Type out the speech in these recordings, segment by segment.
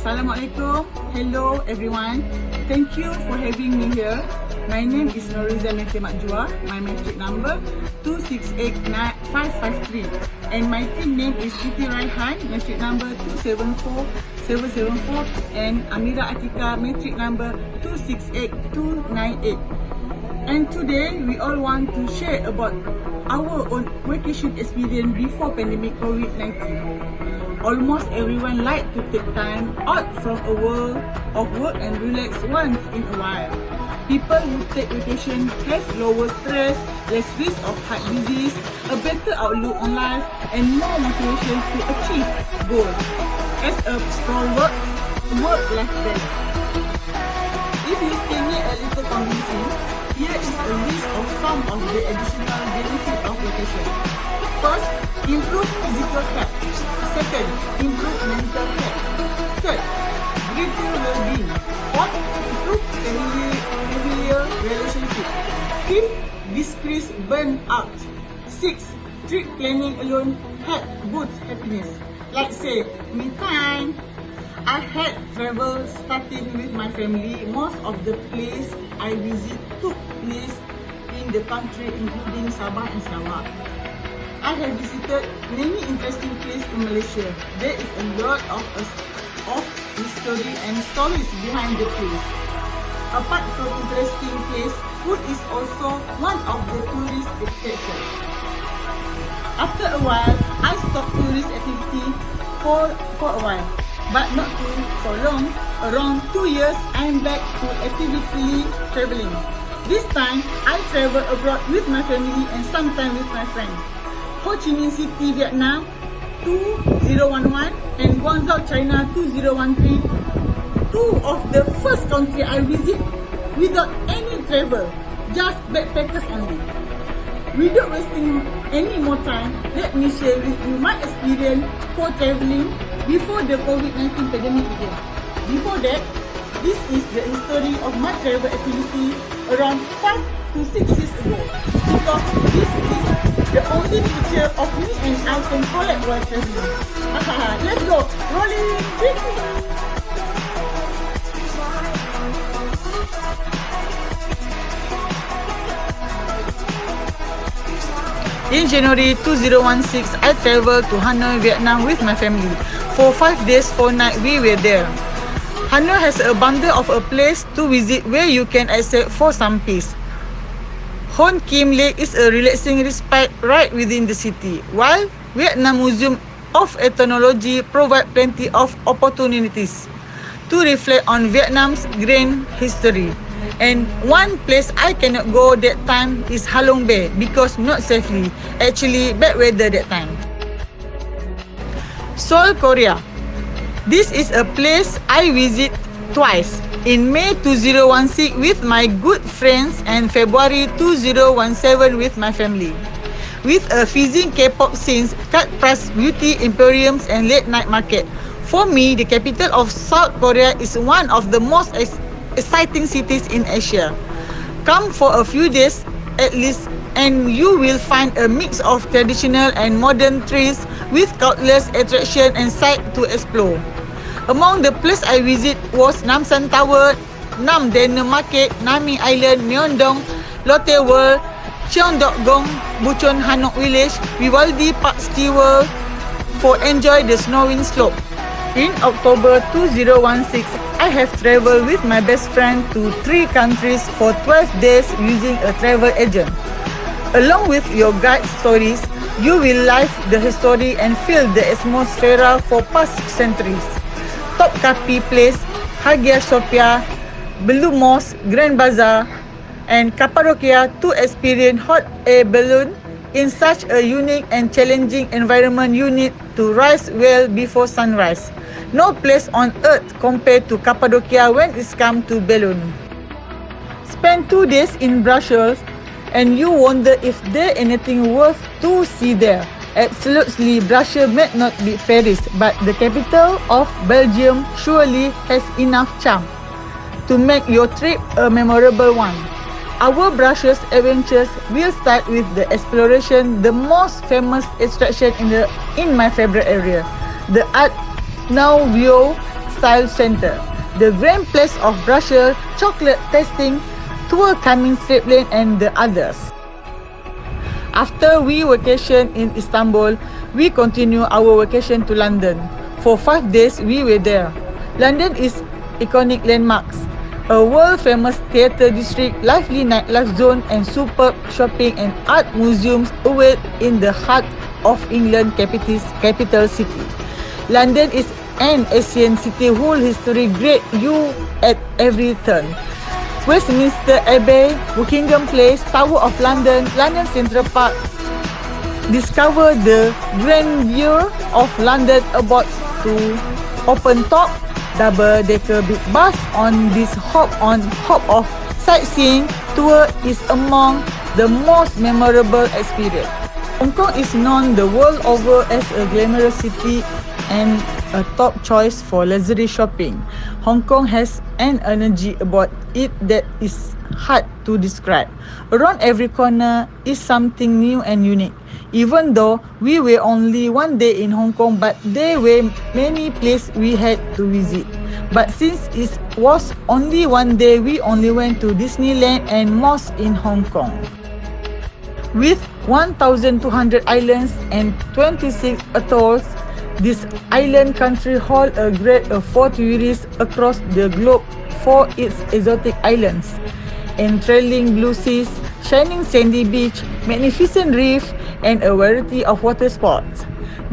Assalamualaikum. Hello everyone. Thank you for having me here. My name is Noriza Mete Makjua. My matric number 268953 and my team name is Siti Raihan, matric number 274774 and Amira Atika, matric number 268298. And today we all want to share about our own vacation experience before pandemic COVID-19. Almost everyone like to take time out from a world of work and relax once in a while. People who take vacation have lower stress, less risk of heart disease, a better outlook on life, and more motivation to achieve goals. As a pro-work, work-life balance. If you still need a little convincing, here is a list of some of the additional benefits of vacation. First, improve physical health. Second, improve mental health. Third, greater well-being. Fourth, improve familiar relationship. Fifth, decrease burnout. Sixth, trip planning alone help boost happiness. Like say, me time. I had travel starting with my family. Most of the place I visit took place in the country, including Sabah and Sarawak. I have visited many interesting places in Malaysia. There is a lot of history and stories behind the place. Apart from interesting place, food is also one of the tourist attractions. After a while, I stopped tourist activity for a while, but not for long. Around 2 years, I am back to actively traveling. This time, I travel abroad with my family and sometimes with my friends. Ho Chi Minh City, Vietnam 2011 and Guangzhou, China 2013. Two of the first country I visit without any travel, just backpackers only. Without wasting any more time, let me share with you my experience for traveling before the COVID-19 pandemic began. Before that, this is the history of my travel activity around 5 to 6 years ago, because this is the only picture of me and I can collect while traveling. Let's go! Rolling! In January 2016, I traveled to Hanoi, Vietnam with my family. For 5 days, 4 nights we were there. Hanoi has a bundle of a place to visit where you can accept for some peace. Hon Kim Lake is a relaxing respite right within the city, while Vietnam Museum of Ethnology provide plenty of opportunities to reflect on Vietnam's grand history. And one place I cannot go that time is Halong Bay because not safely, actually bad weather that time. Seoul, Korea. This is a place I visit twice. In May 2016 with my good friends and February 2017 with my family. With a fizzing K-pop scenes, cut price beauty emporiums and late night market. For me, the capital of South Korea is one of the most exciting cities in Asia. Come for a few days at least and you will find a mix of traditional and modern trees with countless attractions and sights to explore. Among the places I visit was Namsan Tower, Nam Dana Market, Nami Island, Myeongdong, Lotte World, Cheongdok-gong, Buchon Hanok Village, Vivaldi Park Stewart for enjoy the snowing slope. In October 2016, I have traveled with my best friend to 3 countries for 12 days using a travel agent. Along with your guide stories, you will live the history and feel the atmosphere for past centuries. Topkapi Place, Hagia Sophia, Belum Mosque, Grand Bazaar, and Cappadocia to experience hot air balloon in such a unique and challenging environment. You need to rise well before sunrise. No place on earth compared to Cappadocia when it comes to balloon. Spend 2 days in Brussels and you wonder if there anything worth to see there. Absolutely, Brussels may not be Paris, but the capital of Belgium surely has enough charm to make your trip a memorable one. Our Brussels adventures will start with the exploration, the most famous attraction in my favorite area, the Art Nouveau Style Centre, the Grand Place of Brussels, chocolate tasting, tour coming straight lane and the others. After we vacation in Istanbul, we continue our vacation to London. For 5 days, we were there. London is iconic landmarks, a world-famous theatre district, lively nightlife zone, and superb shopping and art museums await in the heart of England capital city. London is an Asian city whose history greets you at every turn. Westminster Abbey, Buckingham Place, Tower of London, London Central Park. Discover the grandeur of London about to open top double-decker big bus on this hop of sightseeing tour is among the most memorable experience. Hong Kong is known the world over as a glamorous city and a top choice for luxury shopping. Hong Kong has an energy about it that is hard to describe. Around every corner is something new and unique. Even though we were only 1 day in Hong Kong, but there were many places we had to visit. But since it was only 1 day, we only went to Disneyland and malls in Hong Kong. With 1,200 islands and 26 atolls, this island country holds a great for tourists across the globe for its exotic islands, enthralling blue seas, shining sandy beach, magnificent reef, and a variety of water sports.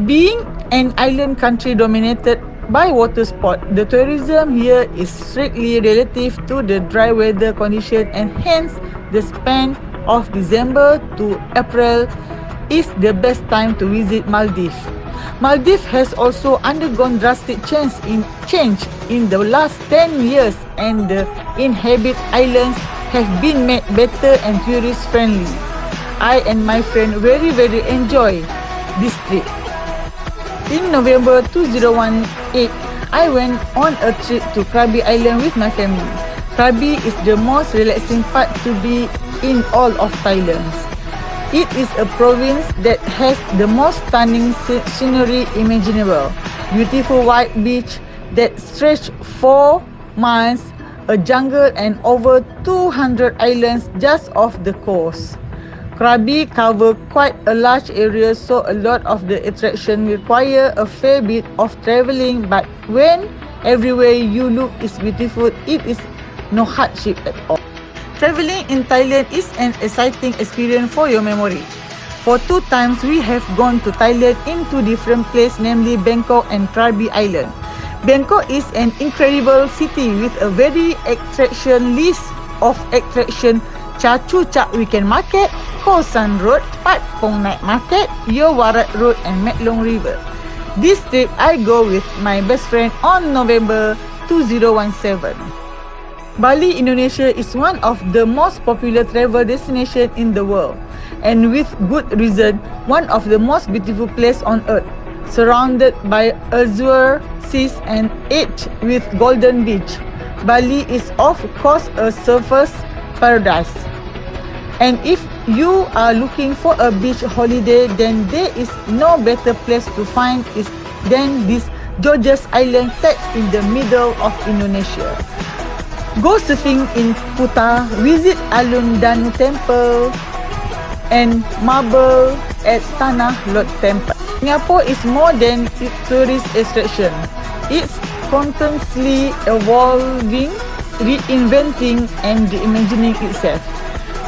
Being an island country dominated by water sport, the tourism here is strictly relative to the dry weather condition, and hence the span of December to April is the best time to visit Maldives. Maldives has also undergone drastic change in the last 10 years, and the inhabited islands have been made better and tourist friendly. I and my friend very enjoy this trip. In November 2018, I went on a trip to Krabi Island with my family. Krabi is the most relaxing part to be in all of Thailand. It is a province that has the most stunning scenery imaginable. Beautiful white beach that stretch 4 miles, a jungle, and over 200 islands just off the coast. Krabi covers quite a large area, so a lot of the attraction require a fair bit of travelling, but when everywhere you look is beautiful, it is no hardship at all. Travelling in Thailand is an exciting experience for your memory. For 2 times, we have gone to Thailand in 2 different places, namely Bangkok and Krabi Island. Bangkok is an incredible city with a very attraction list of attraction: Cha Chu Chak Weekend Market, Khao San Road, Pat Pong Night Market, Yeowarat Road, and Meklong River. This trip I go with my best friend on November 2017. Bali, Indonesia is one of the most popular travel destinations in the world, and with good reason, one of the most beautiful places on earth. Surrounded by azure seas and edged with golden beach, Bali is of course a surfer's paradise. And if you are looking for a beach holiday, then there is no better place to find it than this gorgeous island set in the middle of Indonesia. Go surfing in Kuta, visit Alun Danu Temple, and marble at Tanah Lot Temple. Singapore is more than its tourist attraction. It's constantly evolving, reinventing, and reimagining itself.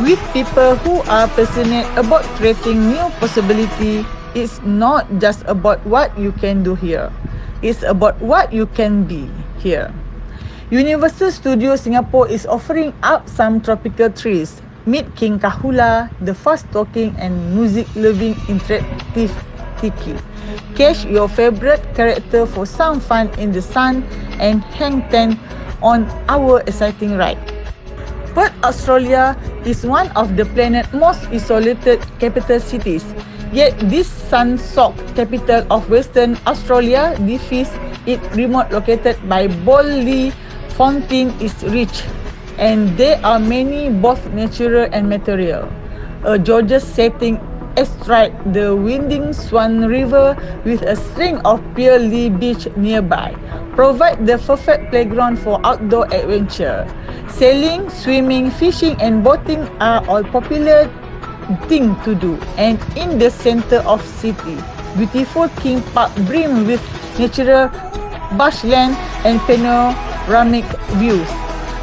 With people who are passionate about creating new possibilities, it's not just about what you can do here. It's about what you can be here. Universal Studios Singapore is offering up some tropical trees. Meet King Kahula, the fast-talking and music-loving interactive Tiki. Catch your favorite character for some fun in the sun and hang ten on our exciting ride. Perth, Australia is one of the planet's most isolated capital cities. Yet this sun-soaked capital of Western Australia defies its remote located by boldly Fountain is rich, and there are many both natural and material. A gorgeous setting astride the winding Swan River with a string of pearly beach nearby, provide the perfect playground for outdoor adventure. Sailing, swimming, fishing and boating are all popular thing to do. And in the center of city, beautiful King Park brim with natural bushland and panoramic views.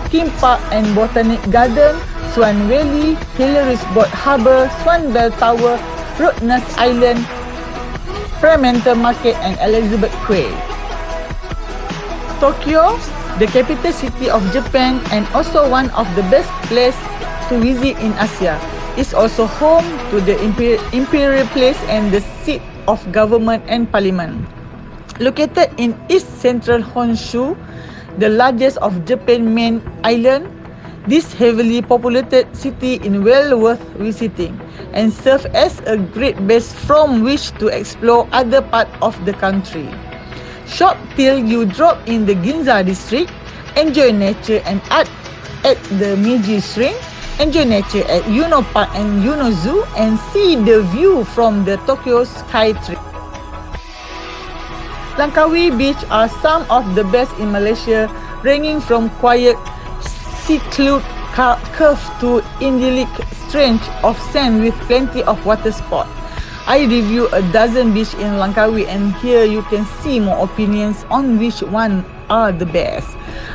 King Park and Botanic Garden, Swan Valley, Hillary's Boat Harbour, Swan Bell Tower, Rottnest Island, Fremantle Market and Elizabeth Quay. Tokyo, the capital city of Japan and also one of the best places to visit in Asia, is also home to the Imperial Place and the seat of government and parliament. Located in East Central Honshu, the largest of Japan's main island, this heavily populated city is well worth visiting and serves as a great base from which to explore other parts of the country. Shop till you drop in the Ginza district, enjoy nature and art at the Meiji Shrine, enjoy nature at Yuno Park and Yuno Zoo, and see the view from the Tokyo Skytree. Langkawi Beach are some of the best in Malaysia, ranging from quiet, secluded curve to idyllic stretch of sand with plenty of water sport. I review a dozen beaches in Langkawi and here you can see more opinions on which one are the best.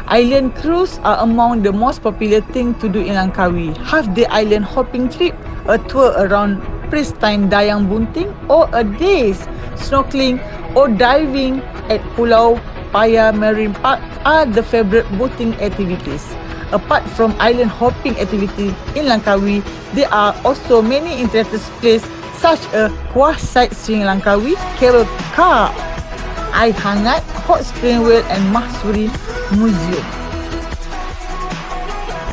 Island cruise are among the most popular thing to do in Langkawi. Half-day island hopping trip, a tour around pristine Dayang Bunting, or a day's snorkeling or diving at Pulau Paya Marine Park are the favorite boating activities. Apart from island hopping activity in Langkawi, there are also many interesting places such as Kuah Sightseeing Langkawi, cable car, air hangat, hot spring well and Mahsuri Museum.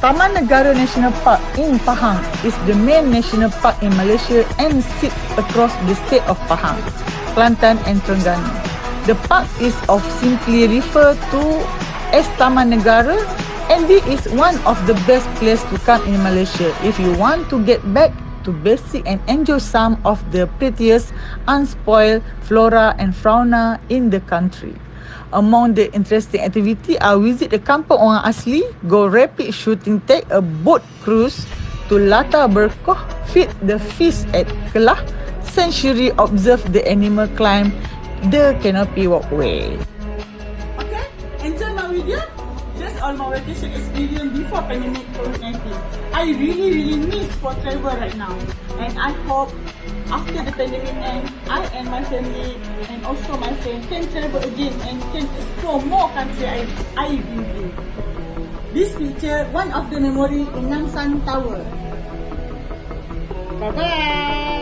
Taman Negara National Park in Pahang is the main national park in Malaysia and sits across the state of Pahang, Kelantan and Terengganu. The park is simply referred to as Taman Negara, and this is one of the best places to come in Malaysia if you want to get back to basic and enjoy some of the prettiest unspoiled flora and fauna in the country. Among the interesting activity are visit the Kampung Orang Asli, go rapid shooting, take a boat cruise to Lata Berkoh, feed the fish at Kelah Sanctuary, observe the animal, climb the canopy walkway. Okay, enjoy my video. Just all my vacation experience before pandemic COVID-19. I really miss for travel right now, and I hope after the pandemic ends, I and my family and also my friend can travel again and can explore more country I've been to. This picture one of the memory in Namsan Tower. Bye bye.